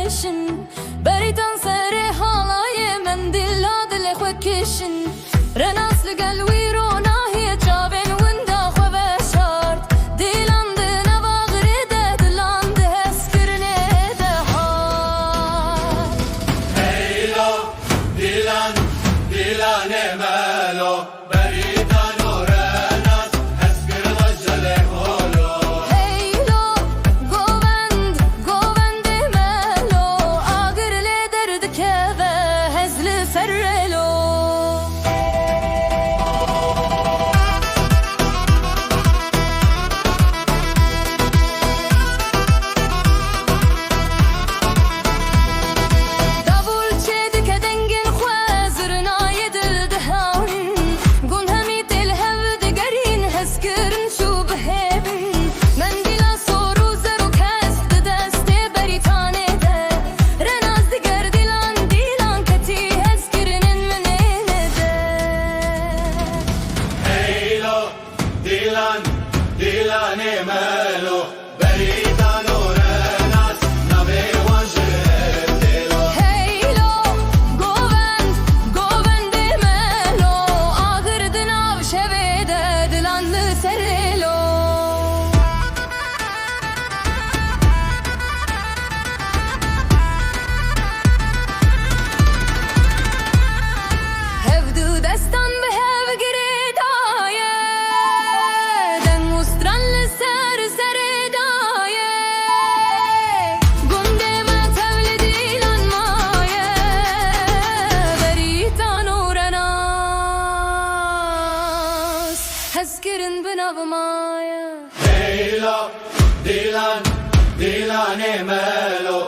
بشن بريتان سري حالاي من دل خوكشن رناس لقلوي رونا هي جابن وندا خو بشارت ديلان دنا باغرده دلان ده هسكرنه ده هار هيلو ديلان ديلان مالو بريتان ورناس هسكر وجله هولو هيلو قوند مالو آغر لي درد كذا هزل سرلو ديلان مالو بريتان ورناس نبي وجه ديلو هيلو قوند مالو آخر دنا بشبيده دلان لسرلو هفدو دستان بهف قريد هسكرن بناب مايا هيلو ديلان مالو